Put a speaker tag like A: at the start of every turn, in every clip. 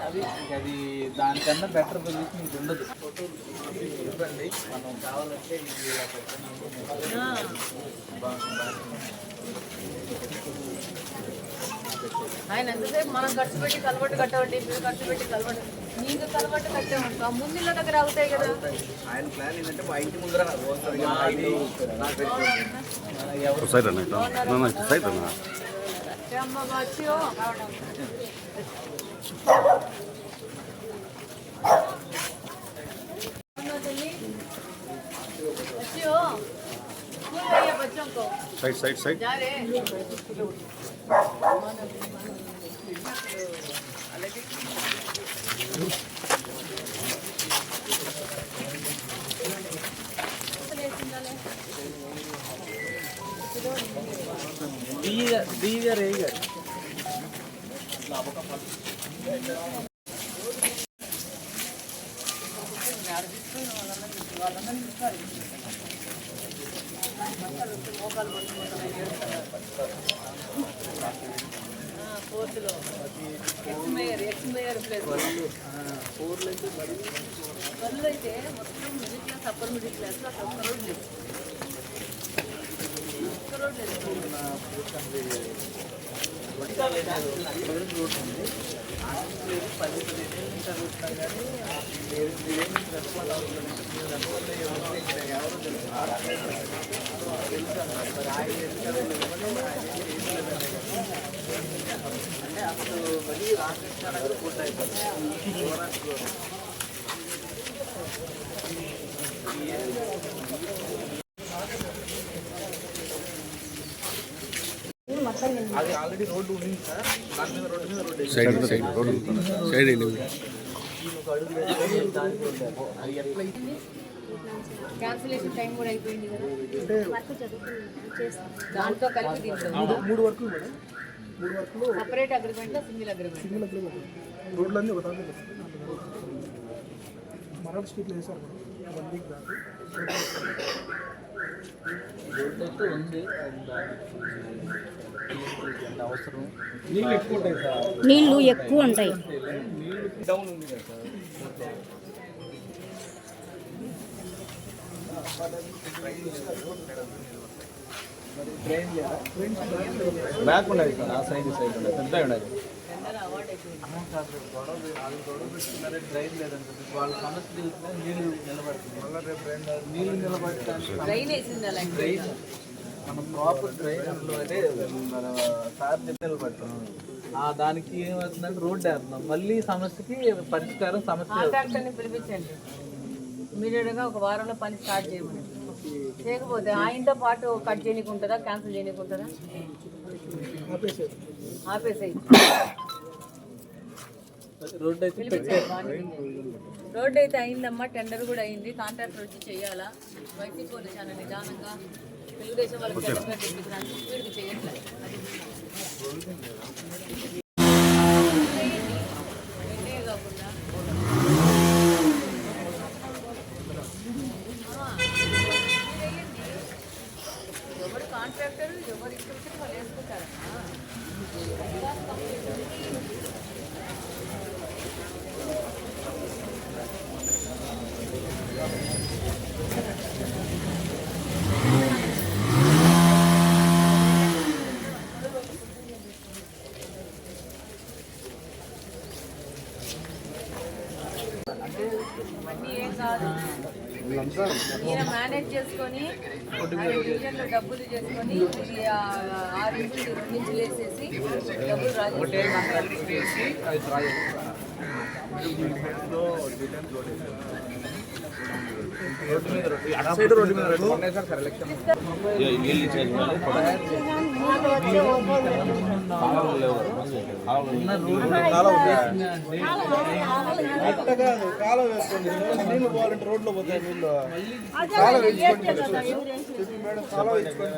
A: అది అది దానికన్నా బెటర్ పొజిషన్ ఇది ఉండదు. ఇవ్వండి మనం కావాలంటే ఇది ఇలా
B: ఆయన ఎంతసేపు మనం ఖర్చు పెట్టి కలబట్టు కట్టవండి, మీరు ఖర్చు పెట్టి కలబట్టు నీకు కలబట్టు కట్టామంట ముందుల దగ్గర అవుతాయి కదా.
A: ఆయన ప్లాన్ ఏంటంటే మా ఇంటి ముందర
B: बच्चों को
C: साइड साइड साइड
B: जा रहे
A: दीगर रहेगा
B: ఫోర్త్లో ఎక్స్-మేయర్ ప్లేస్ 4 అయితే మొత్తం మిడిల్ క్లాస్ అప్పర్ మిడిల్ క్లాస్లో అసలు ఒక్క రోడ్ లేదు.
A: అంటే అప్పుడు మళ్ళీ రామకృష్ణ నగర్ పూర్తి అయిపోతుంది. అది ఆల్రెడీ రోడ్డు ఉంది సార్. దాని మీద రోడ్డు
C: సైడ్
B: క్యాన్సిలేషన్ టైం కూడా అయిపోయింది కదా. దాంతో కలిపి దీంట్లో
D: 3 వర్కులు మేడం. 3 వర్కులు
B: సపరేట్ అగ్రిమెంట్, సింగిల్ అగ్రిమెంట్.
D: రోడ్లన్నీ ఒక దాంట్లో మరొక స్ట్రీట్లో వేసారు మేడం. 1 వీక్ దాకా
A: రోడ్డు అయితే ఉంది. అవసరం
D: నీళ్ళు ఎక్కువ ఉంటాయి సార్.
E: నీళ్ళు ఎక్కువ ఉంటాయి.
A: డౌన్ ఉంది కదా సార్. బ్యాక్ ఉండాలి సార్. ఆ సైడ్ ఉండాలి, పెద్ద ఉండాలి. గొడవ పెట్టుకున్నారే డ్రైన్ లేదంటే వాళ్ళ సమస్య తెలిసిన నీళ్ళు నిలబడుతుంది. మళ్ళీ రేపు నీళ్ళు నిలబడటానికి డ్రైన్ మనం ప్రాపర్ డ్రైన్ అంటే మన సార్ నిలబడతాం. దానికి ఏమవుతుందంటే రోడ్డు వేస్తున్నాం. మళ్ళీ సమస్యకి పరిష్కారం సమస్య
B: కాంట్రాక్టర్ని పిలిపించండి. ఇమీడియట్గా ఒక వారంలో పని స్టార్ట్ చేయమని. చేయకపోతే ఆయనతో పాటు కట్ చేయకుంటారా, క్యాన్సిల్ చేయకుంటారా? ఆపేసేయి.
A: రోడ్డు అయితే
B: రోడ్డు అయితే అయిందమ్మా, టెండర్ కూడా అయింది. కాంట్రాక్టర్ వచ్చి చేయాలా? వైసీపీ వాళ్ళు చాలా నిదానంగా, తెలుగుదేశం వాళ్ళకి స్పీడ్కి చేయట్లేదు. కాకుండా ఎవరు కాంట్రాక్టర్ ఎవరు ఇష్టం వచ్చిన వాళ్ళు వేసుకుంటారమ్మా. ఇవన్నీ ఏం కాదు, ఈయన మేనేజ్ చేసుకొని డివిజన్లో డబ్బులు చేసుకొని 6 ఇంచులు 2 ఇంచులు వేసేసి డబ్బులు రాజేసి
A: రోడ్డు మీద ఉన్నాయి సార్. ఎలక్షన్
D: కాలువ వేసుకోండి. నీళ్ళు పోవాలంటే రోడ్లో పోతాయి నీళ్ళు. కాలువ వేసుకోండి మేడం. కాలువ వేసుకోండి.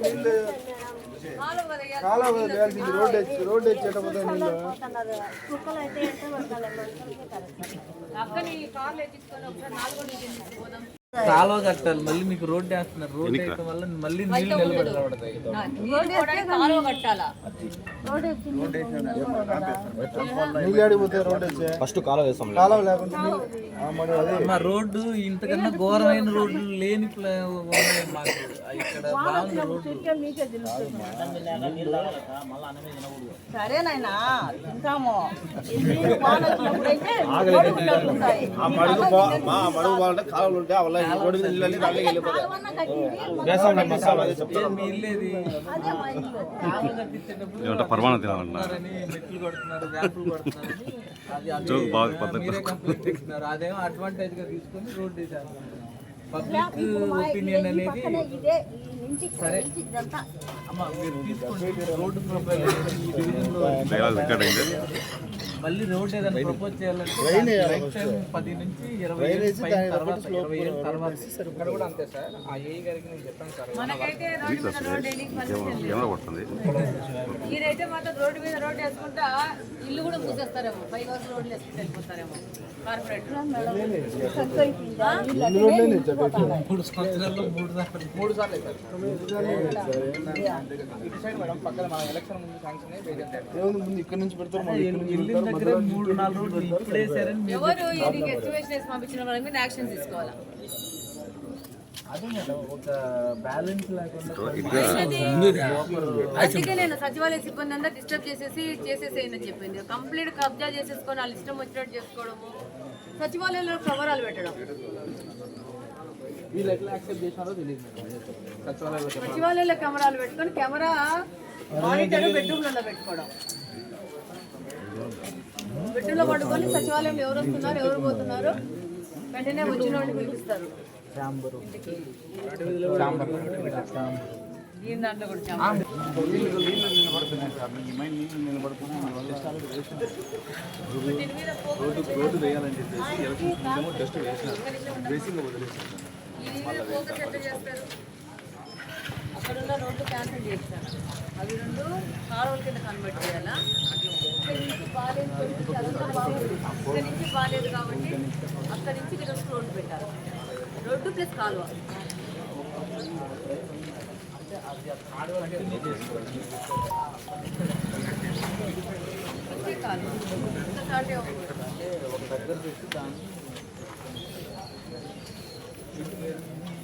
D: నీళ్ళు కాలువ వేయాల్సింది. రోడ్డు వచ్చేటప్పుడు నీళ్ళు
B: అక్కని కార్లు ఎక్కించుకొని ఒకసారి 4 పోదాం.
A: కాలువ కట్టాలి, మళ్ళీ మీకు రోడ్డు వేస్తున్నారు. రోడ్డు వేయటం వల్ల మళ్ళీ నీళ్ళు నిలబడతాయి.
B: కాలువ కట్టాలా?
D: నీళ్ళు ఆడిపోతే రోడ్డు వచ్చే
C: ఫస్ట్ కాలువ వేస్తాం.
D: కాలువ లేకుండా నీళ్ళు మరి అదే
A: మా రోడ్డు ఇంతకన్నా ఘోరమైన రోడ్లు లేని ఉన్నాయి మాకు ఇక్కడ. బాగుంది రోడ్డు.
B: సరే నాయనా తింటాము.
C: కాలువలు ఉంటే వాళ్ళ రోడ్డు మీద నీళ్ళు దాంట్లోకి వెళ్ళిపోతాయి.
A: మీ ఇల్లేది కాలువ కట్టించేటప్పుడు
C: పరమాణం తినాలన్నా
A: మెట్లు కొడుతున్నారు, ర్యాంపులు కొడుతున్నారు. అది మీరే కంప్లైంట్ ఇస్తున్నారు. అదేమో అడ్వాంటేజ్ గా తీసుకొని రోడ్ వేసారు. పబ్లిక్ ఒపీనియన్ అనేది సరే అమ్మ మీరు తీసుకోండి. రోడ్డు ప్రొఫైల్ అనేది ఈ డివిజన్ లో మళ్ళీ రోడ్ ఏదైనా ప్రపోజ్ చేయాలంటే లైఫ్ టైం 10 నుంచి 20 ఏళ్ళ తర్వాత 20 ఏళ్ళ తర్వాత ఇక్కడ కూడా అంతే సార్. ఆ ఏఈ గారికి నేను చెప్పాను సార్.
B: మనకైతే రోడ్డు మీద రోడ్ వేయడానికి పర్మిషన్ లేదు.
C: పడుతుంది.
B: మీరైతే మాత్రం రోడ్డు మీద రోడ్డు వేసుకుంటా ఇల్లు కూడా మూసేస్తారేమో. 5 వరకు రోడ్లు వేసుకుంటూ వెళ్ళిపోతారేమో కార్పొరేట్.
A: 3 సంవత్సరాల్లో 3 సార్లు సార్. ఇటు సైడ్ మేడం పక్కన మన ఎలక్షన్ ముందు శాంక్షన్
D: ముందు ఇక్కడ నుంచి పెడతారు.
A: వెళ్ళిన దగ్గర 3-4 రోడ్లు ఇప్పుడే సరే.
B: ఎవరు ఇది ఎస్టిమేషన్ వేసి పంపించిన వాళ్ళ మీద యాక్షన్ తీసుకోవాలా?
A: అదే మేడం ఒక బ్యాలెన్స్ లేకుండా
B: అందుకే నేను సచివాలయ సిబ్బంది అంతా డిస్టర్బ్ చేసేసేయని చెప్పింది. కంప్లీట్ కబ్జా చేసేసుకొని వాళ్ళు ఇష్టం వచ్చినట్టు చేసుకోవడము, సచివాలయంలో కవరాలు పెట్టడం.
A: వీళ్ళు ఎట్లా యాక్సెప్ట్ చేసినారో తెలియదు మేడం.
B: సచివాలయంలో కెమెరాలు పెట్టుకొని కెమెరా మానిటర్ బెడ్రూమ్లలో పెట్టుకోవడం. బెడ్రూమ్లో పట్టుకొని సచివాలయంలో ఎవరు వస్తున్నారు ఎవరు పోతున్నారు వెంటనే వచ్చిన వాడిని పిలిపిస్తారు. దీని దాంట్లో కూడా
C: రోడ్డు వేయాలని చెప్పేసి టెస్ట్ వేసినారు.
B: ఫోకస్ ఎట్లా చేస్తారు? అక్కడున్న రోడ్లు క్యాన్సిల్ చేస్తారు. అవి 2 కాలువల కింద కన్వర్ట్ చేయాలా? ఇక్కడ నుంచి బాగాలేదు కాబట్టి అక్కడి నుంచి ఇక్కడ రోడ్డు పెట్టాలి. రోడ్డు ప్లస్ కాలువ. కాలువ ఇంకా స్టార్ట్
A: ఒక దగ్గర పెట్టి దాన్ని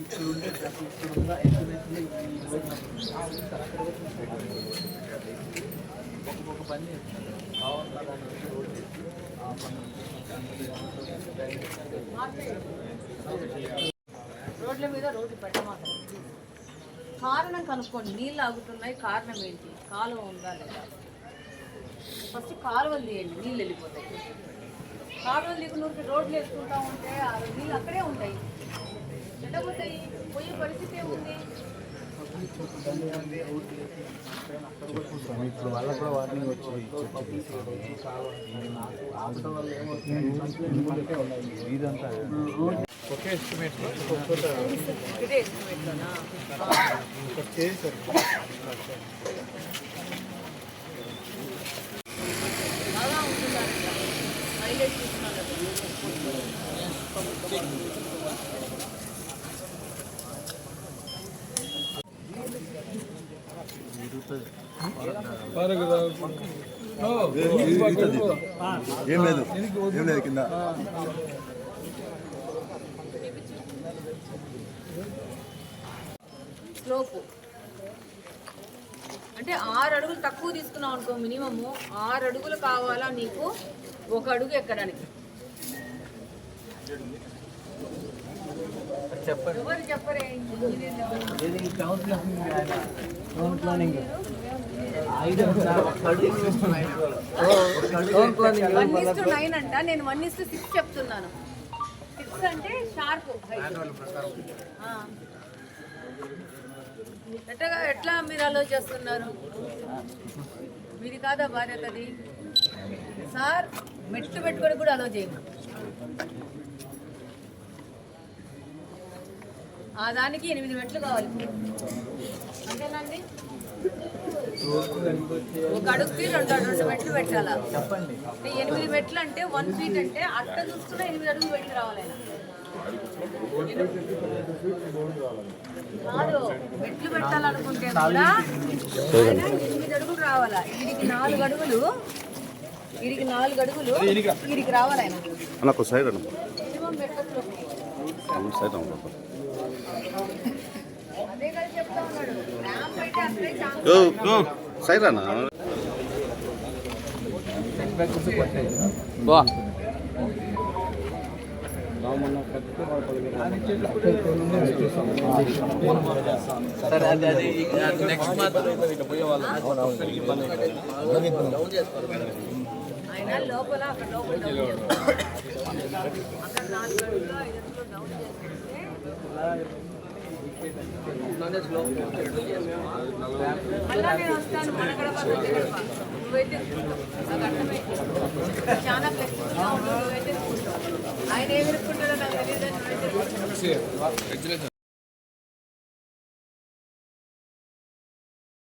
A: ఇక్కడుండే ఇక్కడున్న ఒక్కొక్క పని చేస్తున్నారు.
B: రోడ్ల మీద రోడ్డు పెట్టమాకండి. కారణం కనుక్కోండి. నీళ్ళు ఆగుతున్నాయి, కారణం ఏంటి? కాలువ ఉందా లేదా? ఫస్ట్ కాలువలు తీయండి, నీళ్ళు వెళ్ళిపోతాయి. కాలువలు లేకుండా రోడ్లు వేసుకుంటా ఉంటే ఆ నీళ్ళు అక్కడే ఉంటాయి. ఎట్టపోతాయి? పోయే పరిస్థితి ఏముంది?
D: ఇప్పుడు వాళ్ళకు కూడా వార్నింగ్ వచ్చింది. ఇదంతా ఒకే ఎస్టిమేట్లో
B: ఇదే ఎస్టిమేట్లోనా?
D: చేశారు.
B: బాగా ఉంటుందా? మైలేజ్ చూస్తున్నాను కదా.
C: ఏం లేదు కింద.
B: స్లోపు అంటే 6 అడుగులు తక్కువ తీసుకున్నావు అనుకో. మినిమము 6 అడుగులు కావాలా నీకు 1 అడుగు ఎక్కడానికి.
A: చెప్పండి.
B: ఎవరు చెప్పరే?
A: టౌన్ ప్లానింగ్
B: 1:9 అంట. నేను 1:6 చెప్తున్నాను. 6 అంటే షార్ప్. ఎట్లా మీరు ఆలోచిస్తున్నారు? మీది కాదా బాధ్యత? అది సార్ మెట్లు పెట్టుకొని కూడా అలో చేయండి. ఆ దానికి 8 మెట్లు కావాలి అంతేనండి. 1 అడుగుకి 2 మెట్లు పెట్టాలా?
A: చెప్పండి.
B: 8 మెట్లు అంటే 1 ఫీట్ అంటే అట్ట చూసుకున్న 8 అడుగులు పెట్టి రావాలి. కాదు మెట్లు పెట్టాలనుకుంటే కూడా ఆయన 8 అడుగులు రావాలా. వీడికి 4 అడుగులు, వీడికి 4 అడుగులు, వీడికి రావాలి ఆయన.
C: అన్న సైడ్ అన్న
B: మినిమం మెట్లకు
C: సైడ్
B: అదే కదా చెప్తా ఉన్నాడు. ర్యాంప్ అయితే అసలే ఛాన్స్
C: సైడ్ అన్న
A: సరే అది నెక్స్ట్ మాత్రం
B: ఆయన లోపల అక్కడ లోపల డౌన్ చేస్తారు. అక్కడ 4 అడుగులు 5 అడుగులు డౌన్ చేసేస్తే మళ్ళా నేను వస్తాను మన గడప నువ్వైతే నాకు అర్థమైంది. చాలా ఫ్లెక్సిబుల్గా ఉండవు. నువ్వైతే ఆయన ఏమి ఇరుక్కుంటాడో నాకు తెలియదు.